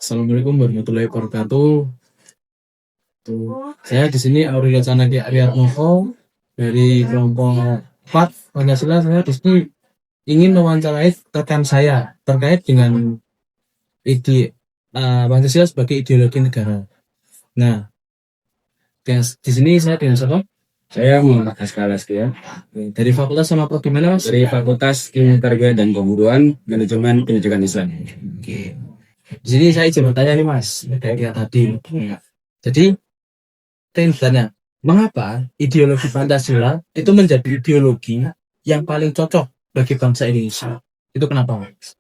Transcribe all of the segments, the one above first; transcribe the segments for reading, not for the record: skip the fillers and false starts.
Assalamualaikum warahmatullahi wabarakatuh. Saya di sini Aurelio Canadi Ariatmoko dari kelompok 4 Pancasila. Saya di sini ingin mewawancarai rekan saya terkait dengan Pancasila sebagai ideologi negara. Nah, di sini saya dengan siapa? Saya Muhammad Askalas ya, Dari fakultas sama prodi mana, Mas? dari Fakultas Ilmu Targa dan Pemburuan Manajemen Pendidikan Islam. Oke. Di sini saya izin bertanya nih, Mas, kayak tadi. Jadi, saya tanya, mengapa ideologi Pancasila itu menjadi ideologi yang paling cocok bagi bangsa Indonesia? Itu kenapa, Mas?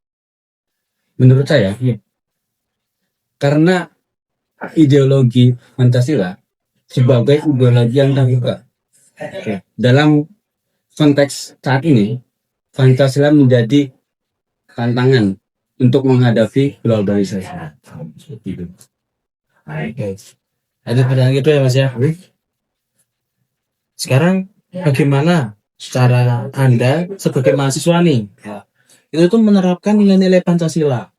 Menurut saya, karena ideologi Pancasila sebagai ideologi yang terbuka. Dalam konteks saat ini, Pancasila menjadi tantangan untuk menghadapi globalisasi. Ada pertanyaan gitu ya, Mas ya. Sekarang bagaimana cara Anda sebagai mahasiswa nih, itu tuh menerapkan nilai-nilai Pancasila?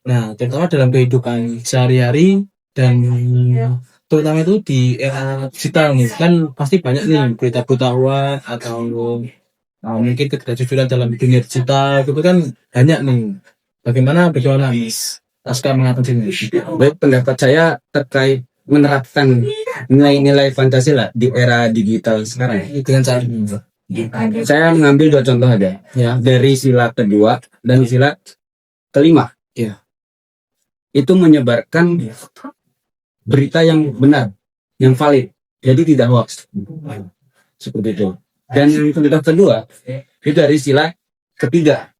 Nah, terutama dalam kehidupan sehari-hari dan terutama itu di era digital nih, kan pasti banyak nih berita-berita hoax atau mungkin ketidakjujuran dalam dunia digital itu kan banyak nih. Bagaimana Aska mengatasi ini? Baik, pendapat saya terkait menerapkan nilai-nilai Pancasila di era digital sekarang. Dengan cara Saya mengambil dua contoh aja, ya, dari sila kedua dan sila kelima. ya, Itu menyebarkan berita yang benar, yang valid, jadi tidak hoax. Seperti itu. Dan yang kedua itu dari sila ketiga,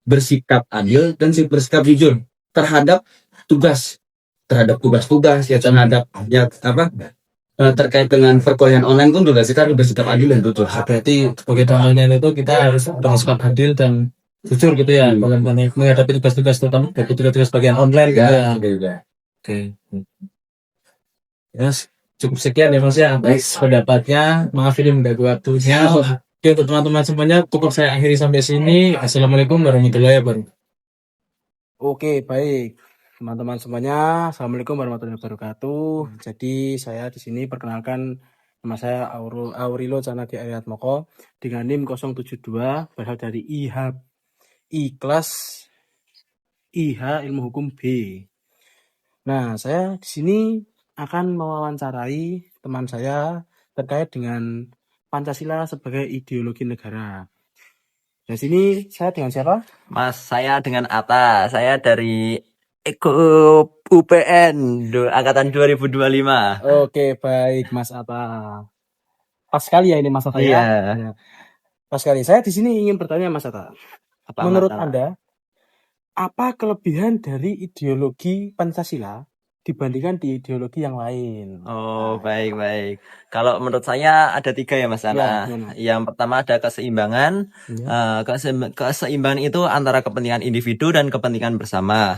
bersikap adil dan bersikap jujur terhadap tugas ya, terhadap ya apa terkait dengan perkuliahan online pun juga kita harus bersikap adil dan jujur. berarti sebagai contohnya itu kita harus bersikap adil dan jujur gitu ya, kalau menghadapi tugas-tugas terutama tugas-tugas bagian online gitu ya. Oke. Yes, cukup sekian ya, Mas ya, atas pendapatnya. Maaf ini mengganggu waktunya. Oke, untuk teman-teman semuanya cukup saya akhiri sampai sini. Assalamualaikum warahmatullahi wabarakatuh. Oke, baik. Teman-teman semuanya, Assalamualaikum warahmatullahi wabarakatuh. Jadi saya di sini perkenalkan, nama saya Aurelio Canadi Ariatmoko dengan NIM 072, berasal dari kelas IH Ilmu Hukum B. Nah, saya di sini akan mewawancarai teman saya terkait dengan Pancasila sebagai ideologi negara. Di sini saya dengan siapa? Mas, saya dengan Atta. Saya dari UPN angkatan 2025. Oke, baik Mas Atta. Pas sekali ya ini Mas Atta Iya. ya. Pas sekali. Saya di sini ingin bertanya Mas Atta. Menurut Anda, apa kelebihan dari ideologi Pancasila dibandingkan di ideologi yang lain? Oh, baik. Kalau menurut saya ada 3 ya Mas Ana. Yang pertama ada keseimbangan. Keseimbangan itu antara kepentingan individu dan kepentingan bersama.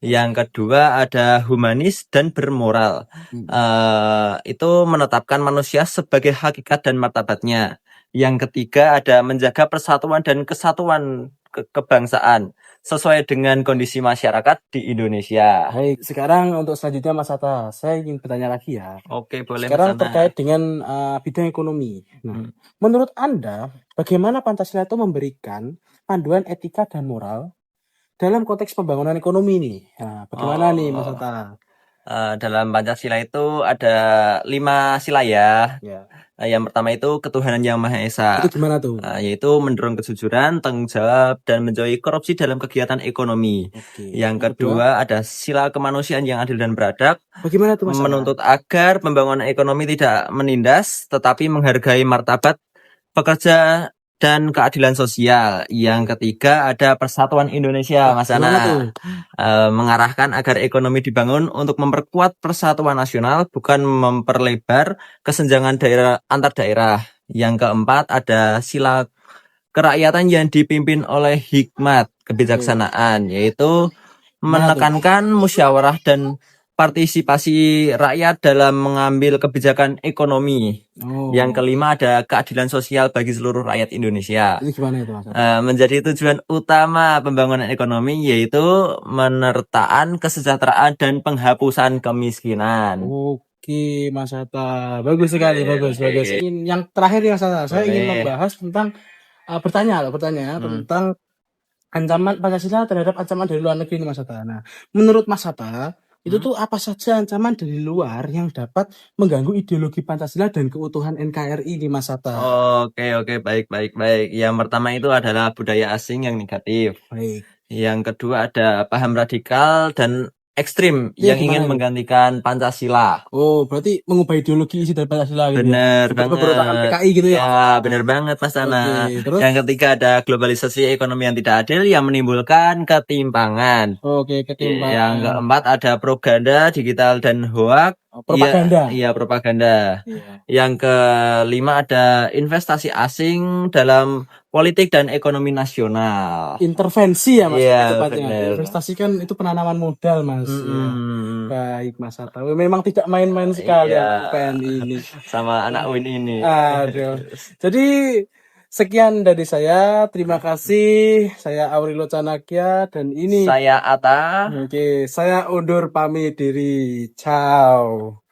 Yang kedua ada humanis dan bermoral. Itu menetapkan manusia sebagai hakikat dan martabatnya. Yang ketiga ada menjaga persatuan dan kesatuan kebangsaan sesuai dengan kondisi masyarakat di Indonesia. Baik, sekarang untuk selanjutnya Mas Atta, saya ingin bertanya lagi ya. Oke, boleh. Sekarang terkait dengan bidang ekonomi. Nah, menurut Anda, bagaimana Pancasila itu memberikan panduan etika dan moral dalam konteks pembangunan ekonomi nih? Nah, bagaimana nih Mas Atta? Dalam Pancasila itu ada 5 sila ya. Yang pertama itu ketuhanan yang Maha Esa. Itu gimana tuh? Yaitu mendorong kejujuran, tanggung jawab, dan menjauhi korupsi dalam kegiatan ekonomi. Yang kedua ada sila kemanusiaan yang adil dan beradab. Bagaimana tuh Mas Atta? Menuntut agar pembangunan ekonomi tidak menindas, tetapi menghargai martabat pekerja dan keadilan sosial. Yang ketiga ada persatuan Indonesia, Mas Ana. Mengarahkan agar ekonomi dibangun untuk memperkuat persatuan nasional, bukan memperlebar kesenjangan antar daerah. Yang keempat ada sila kerakyatan yang dipimpin oleh hikmat kebijaksanaan, yaitu menekankan musyawarah dan partisipasi rakyat dalam mengambil kebijakan ekonomi. Oh. Yang kelima ada keadilan sosial bagi seluruh rakyat Indonesia. Ini gimana itu Mas? Menjadi tujuan utama pembangunan ekonomi yaitu menertaan kesejahteraan dan penghapusan kemiskinan. Oke, Mas Hatta. Bagus sekali, bagus. Oke. Yang terakhir ya Mas Hatta, saya ingin Boleh. membahas tentang bertanya tentang ancaman Pancasila terhadap ancaman dari luar negeri ini Mas Hatta. Nah, menurut Mas Hatta, itu tuh apa saja ancaman dari luar yang dapat mengganggu ideologi Pancasila dan keutuhan NKRI ini Mas Hatta? Oke, baik. Yang pertama itu adalah budaya asing yang negatif. Baik. Yang kedua ada paham radikal dan ekstrim Iya, yang ingin gimana itu? menggantikan Pancasila. Oh, berarti mengubah ideologi isi dari Pancasila gitu ya? Bener Seperti pemberontakan banget. PKI gitu ya? Ya, bener banget Mas Ana. Oke, terus? Yang ketiga ada globalisasi ekonomi yang tidak adil yang menimbulkan ketimpangan. Oke, ketimpangan. Yang keempat ada propaganda digital dan hoak. Propaganda. Iya, propaganda. Iya. Yang kelima ada investasi asing dalam politik dan ekonomi nasional. Intervensi ya Mas? Iya, tepatnya. bener. Investasi kan itu penanaman modal Mas. Ya. Baik Mas Hatta. Memang tidak main-main sekali Iya. PNI ini. Sama anak Win ini. Aduh. Jadi sekian dari saya. Terima kasih. Saya Aurilo Canakya dan ini Saya Ata. Oke, saya undur pamit diri. Ciao.